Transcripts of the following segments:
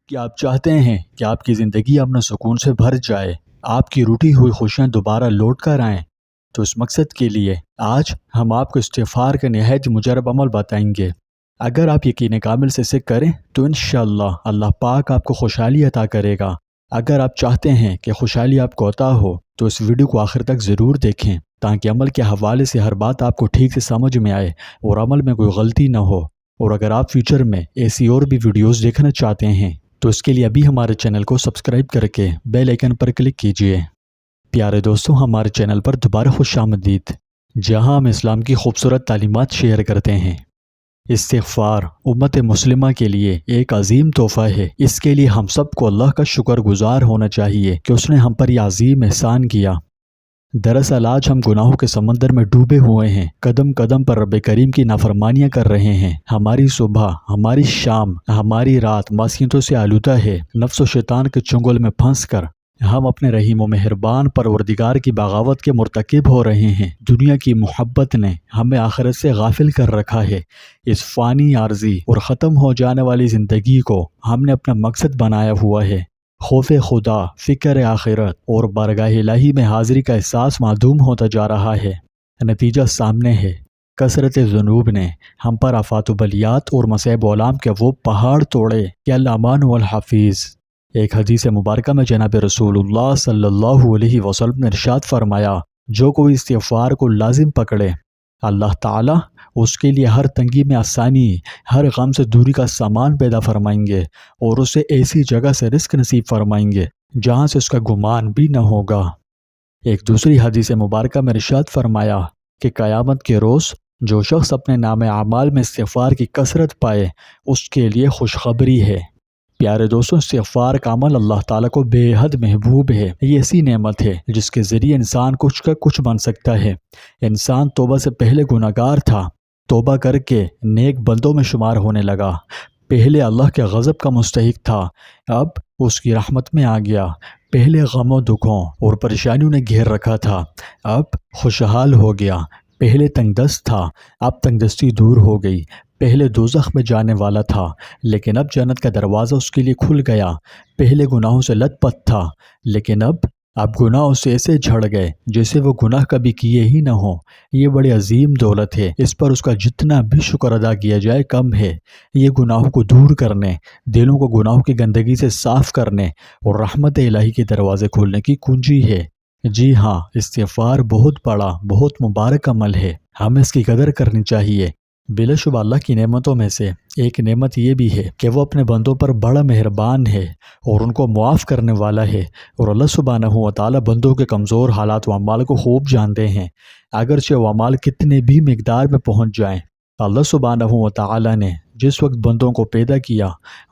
کہ آپ چاہتے ہیں کہ آپ کی زندگی امن و سکون سے بھر جائے، آپ کی روٹی ہوئی خوشیاں دوبارہ لوٹ کر آئیں، تو اس مقصد کے لیے آج ہم آپ کو استغفار کا نہایت مجرب عمل بتائیں گے۔ اگر آپ یقین کامل سے اسے کریں تو انشاءاللہ اللہ پاک آپ کو خوشحالی عطا کرے گا۔ اگر آپ چاہتے ہیں کہ خوشحالی آپ کو عطا ہو تو اس ویڈیو کو آخر تک ضرور دیکھیں، تاکہ عمل کے حوالے سے ہر بات آپ کو ٹھیک سے سمجھ میں آئے اور عمل میں کوئی غلطی نہ ہو۔ اور اگر آپ فیوچر میں ایسی اور بھی ویڈیوز دیکھنا چاہتے ہیں تو اس کے لیے ابھی ہمارے چینل کو سبسکرائب کر کے بیل آئیکن پر کلک کیجیے۔ پیارے دوستوں، ہمارے چینل پر دوبارہ خوش آمدید، جہاں ہم اسلام کی خوبصورت تعلیمات شیئر کرتے ہیں۔ استغفار امت مسلمہ کے لیے ایک عظیم تحفہ ہے۔ اس کے لیے ہم سب کو اللہ کا شکر گزار ہونا چاہیے کہ اس نے ہم پر یہ عظیم احسان کیا۔ دراصل آج ہم گناہوں کے سمندر میں ڈوبے ہوئے ہیں، قدم قدم پر رب کریم کی نافرمانیاں کر رہے ہیں۔ ہماری صبح، ہماری شام، ہماری رات معصیتوں سے آلودہ ہے۔ نفس و شیطان کے چنگل میں پھنس کر ہم اپنے رحیم و مہربان پروردگار کی بغاوت کے مرتکب ہو رہے ہیں۔ دنیا کی محبت نے ہمیں آخرت سے غافل کر رکھا ہے۔ اس فانی عارضی اور ختم ہو جانے والی زندگی کو ہم نے اپنا مقصد بنایا ہوا ہے۔ خوف خدا، فکر آخرت اور بارگاہ الہی میں حاضری کا احساس معدوم ہوتا جا رہا ہے۔ نتیجہ سامنے ہے۔ کثرت ذنوب نے ہم پر آفات و بلیات اور مصائب اولام کے وہ پہاڑ توڑے کہ الامان والحفیظ۔ ایک حدیث مبارکہ میں جناب رسول اللہ صلی اللہ علیہ وسلم نے ارشاد فرمایا، جو کوئی استغفار کو لازم پکڑے، اللہ تعالیٰ اس کے لیے ہر تنگی میں آسانی، ہر غم سے دوری کا سامان پیدا فرمائیں گے اور اسے ایسی جگہ سے رزق نصیب فرمائیں گے جہاں سے اس کا گمان بھی نہ ہوگا۔ ایک دوسری حدیث مبارکہ میں ارشاد فرمایا کہ قیامت کے روز جو شخص اپنے نام اعمال میں استغفار کی کثرت پائے، اس کے لیے خوشخبری ہے۔ پیارے دوستوں، استغفار کا عمل اللہ تعالیٰ کو بے حد محبوب ہے۔ یہ ایسی نعمت ہے جس کے ذریعے انسان کچھ کا کچھ بن سکتا ہے۔ انسان توبہ سے پہلے گناہگار تھا، توبہ کر کے نیک بندوں میں شمار ہونے لگا۔ پہلے اللہ کے غضب کا مستحق تھا، اب اس کی رحمت میں آ گیا۔ پہلے غم و دکھوں اور پریشانیوں نے گھیر رکھا تھا، اب خوشحال ہو گیا۔ پہلے تنگ دست تھا، اب تنگ دستی دور ہو گئی۔ پہلے دوزخ میں جانے والا تھا، لیکن اب جنت کا دروازہ اس کے لیے کھل گیا۔ پہلے گناہوں سے لت پت تھا، لیکن اب گناہ اسے ایسے جھڑ گئے جیسے وہ گناہ کبھی کیے ہی نہ ہوں۔ یہ بڑی عظیم دولت ہے، اس پر اس کا جتنا بھی شکر ادا کیا جائے کم ہے۔ یہ گناہوں کو دور کرنے، دلوں کو گناہوں کی گندگی سے صاف کرنے اور رحمت الہی کے دروازے کھولنے کی کنجی ہے۔ جی ہاں، استغفار بہت بڑا، بہت مبارک عمل ہے، ہمیں اس کی قدر کرنی چاہیے۔ بلا شبہ اللہ کی نعمتوں میں سے ایک نعمت یہ بھی ہے کہ وہ اپنے بندوں پر بڑا مہربان ہے اور ان کو معاف کرنے والا ہے، اور اللہ سبحانہ و تعالیٰ بندوں کے کمزور حالات و اعمال کو خوب جانتے ہیں۔ اگرچہ وہ اعمال کتنے بھی مقدار میں پہنچ جائیں، اللہ سبحانہ و تعالیٰ نے جس وقت بندوں کو پیدا کیا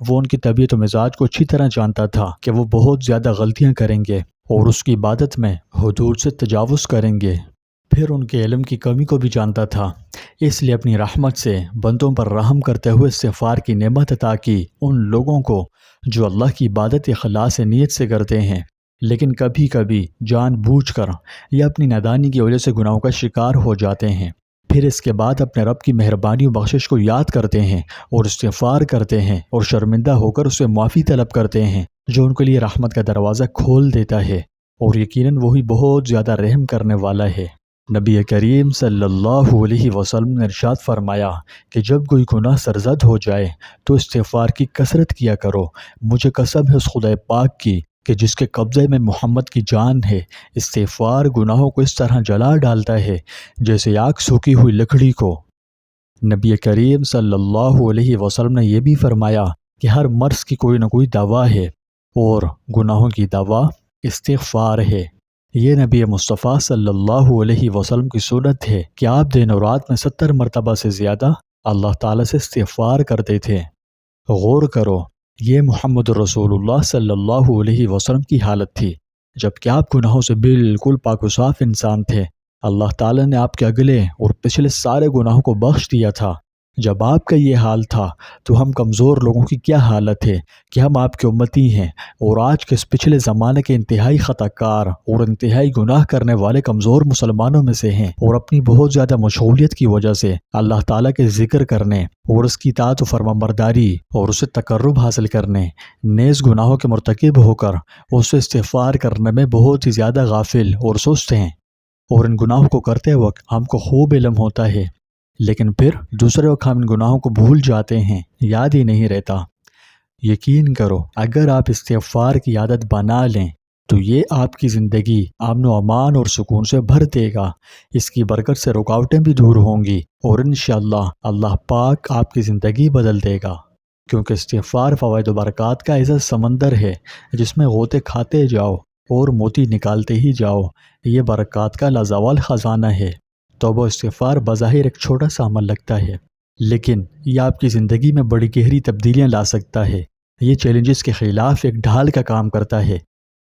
وہ ان کی طبیعت و مزاج کو اچھی طرح جانتا تھا کہ وہ بہت زیادہ غلطیاں کریں گے اور اس کی عبادت میں حدود سے تجاوز کریں گے۔ پھر ان کے علم کی کمی کو بھی جانتا تھا، اس لیے اپنی رحمت سے بندوں پر رحم کرتے ہوئے استغفار کی نعمت عطا کی ان لوگوں کو جو اللہ کی عبادت اخلاص نیت سے کرتے ہیں، لیکن کبھی کبھی جان بوجھ کر یا اپنی نادانی کی وجہ سے گناہوں کا شکار ہو جاتے ہیں۔ پھر اس کے بعد اپنے رب کی مہربانی و بخشش کو یاد کرتے ہیں اور استغفار کرتے ہیں اور شرمندہ ہو کر اس سے معافی طلب کرتے ہیں، جو ان کے لیے رحمت کا دروازہ کھول دیتا ہے، اور یقیناً وہی بہت زیادہ رحم کرنے والا ہے۔ نبی کریم صلی اللہ علیہ وسلم نے ارشاد فرمایا کہ جب کوئی گناہ سرزد ہو جائے تو استغفار کی کثرت کیا کرو۔ مجھے قسم ہے اس خدا پاک کی کہ جس کے قبضے میں محمد کی جان ہے، استغفار گناہوں کو اس طرح جلا ڈالتا ہے جیسے آگ سوکھی ہوئی لکڑی کو۔ نبی کریم صلی اللہ علیہ وسلم نے یہ بھی فرمایا کہ ہر مرض کی کوئی نہ کوئی دوا ہے، اور گناہوں کی دوا استغفار ہے۔ یہ نبی مصطفیٰ صلی اللہ علیہ وسلم کی سنت ہے کہ آپ دن و رات میں 70 مرتبہ سے زیادہ اللہ تعالیٰ سے استغفار کرتے تھے۔ غور کرو، یہ محمد رسول اللہ صلی اللہ علیہ وسلم کی حالت تھی جبکہ آپ گناہوں سے بالکل پاک و صاف انسان تھے۔ اللہ تعالیٰ نے آپ کے اگلے اور پچھلے سارے گناہوں کو بخش دیا تھا، جب آپ کا یہ حال تھا تو ہم کمزور لوگوں کی کیا حالت ہے کہ ہم آپ کے امتی ہیں، اور آج کے اس پچھلے زمانے کے انتہائی خطا کار اور انتہائی گناہ کرنے والے کمزور مسلمانوں میں سے ہیں، اور اپنی بہت زیادہ مشغولیت کی وجہ سے اللہ تعالیٰ کے ذکر کرنے اور اس کی اطاعت و فرمانبرداری اور اسے تقرب حاصل کرنے، نیز گناہوں کے مرتکب ہو کر اس سے استغفار کرنے میں بہت ہی زیادہ غافل اور سست ہیں۔ اور ان گناہوں کو کرتے وقت ہم کو خوب علم ہوتا ہے، لیکن پھر دوسرے وقت ہم ان گناہوں کو بھول جاتے ہیں، یاد ہی نہیں رہتا۔ یقین کرو اگر آپ استغفار کی عادت بنا لیں تو یہ آپ کی زندگی امن و امان اور سکون سے بھر دے گا، اس کی برکت سے رکاوٹیں بھی دور ہوں گی، اور انشاءاللہ اللہ پاک آپ کی زندگی بدل دے گا، کیونکہ استغفار فوائد و برکات کا ایسا سمندر ہے جس میں غوطے کھاتے جاؤ اور موتی نکالتے ہی جاؤ۔ یہ برکات کا لازوال خزانہ ہے۔ توبہ و استغفار بظاہر ایک چھوٹا سا عمل لگتا ہے، لیکن یہ آپ کی زندگی میں بڑی گہری تبدیلیاں لا سکتا ہے۔ یہ چیلنجز کے خلاف ایک ڈھال کا کام کرتا ہے۔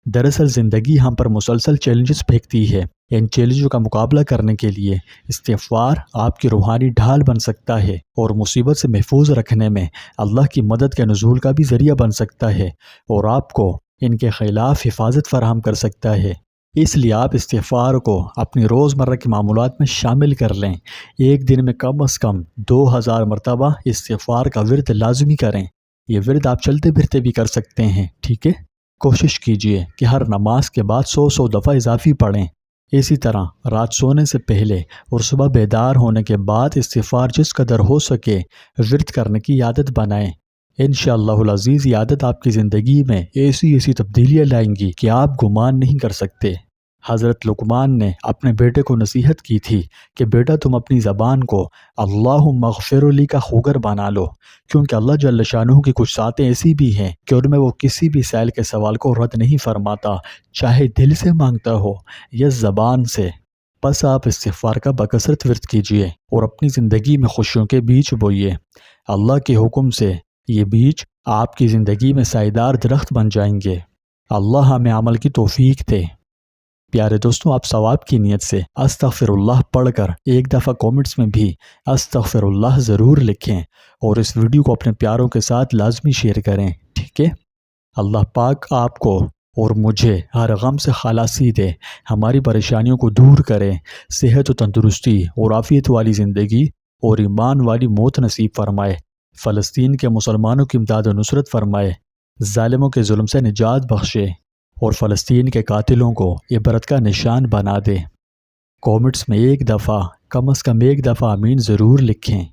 دراصل زندگی ہم پر مسلسل چیلنجز پھینکتی ہے۔ ان چیلنجوں کا مقابلہ کرنے کے لیے استغفار آپ کی روحانی ڈھال بن سکتا ہے، اور مصیبت سے محفوظ رکھنے میں اللہ کی مدد کے نزول کا بھی ذریعہ بن سکتا ہے، اور آپ کو ان کے خلاف حفاظت فراہم کر سکتا ہے۔ اس لیے آپ استغفار کو اپنی روزمرہ کے معمولات میں شامل کر لیں۔ ایک دن میں کم از کم 2000 مرتبہ استغفار کا ورد لازمی کریں۔ یہ ورد آپ چلتے پھرتے بھی کر سکتے ہیں، ٹھیک ہے؟ کوشش کیجئے کہ ہر نماز کے بعد 100 دفعہ اضافی پڑھیں۔ اسی طرح رات سونے سے پہلے اور صبح بیدار ہونے کے بعد استغفار جس قدر ہو سکے ورد کرنے کی عادت بنائیں۔ انشاءاللہ العزیز یہ عادت آپ کی زندگی میں ایسی تبدیلیاں لائیں گی کہ آپ گمان نہیں کر سکتے۔ حضرت لقمان نے اپنے بیٹے کو نصیحت کی تھی کہ بیٹا تم اپنی زبان کو اللہم اغفر لی کا خوگر بنا لو، کیونکہ اللہ جل شانہ کی کچھ ذاتیں ایسی بھی ہیں کہ ان میں وہ کسی بھی سائل کے سوال کو رد نہیں فرماتا، چاہے دل سے مانگتا ہو یا زبان سے۔ بس آپ استغفار کا بکثرت ورد کیجئے اور اپنی زندگی میں خوشیوں کے بیج بوئیے۔ اللہ کے حکم سے یہ بیج آپ کی زندگی میں سائیدار درخت بن جائیں گے۔ اللہ ہمیں عمل کی توفیق دے۔ پیارے دوستوں، آپ ثواب کی نیت سے استغفر اللہ پڑھ کر ایک دفعہ کومنٹس میں بھی استغفر اللہ ضرور لکھیں، اور اس ویڈیو کو اپنے پیاروں کے ساتھ لازمی شیئر کریں، ٹھیک ہے؟ اللہ پاک آپ کو اور مجھے ہر غم سے خلاصی دے، ہماری پریشانیوں کو دور کرے، صحت و تندرستی اور عافیت والی زندگی اور ایمان والی موت نصیب فرمائے، فلسطین کے مسلمانوں کی امداد و نصرت فرمائے، ظالموں کے ظلم سے نجات بخشے، اور فلسطین کے قاتلوں کو عبرت کا نشان بنا دے۔ کومنٹس میں ایک دفعہ کم از کم ایک دفعہ آمین ضرور لکھیں۔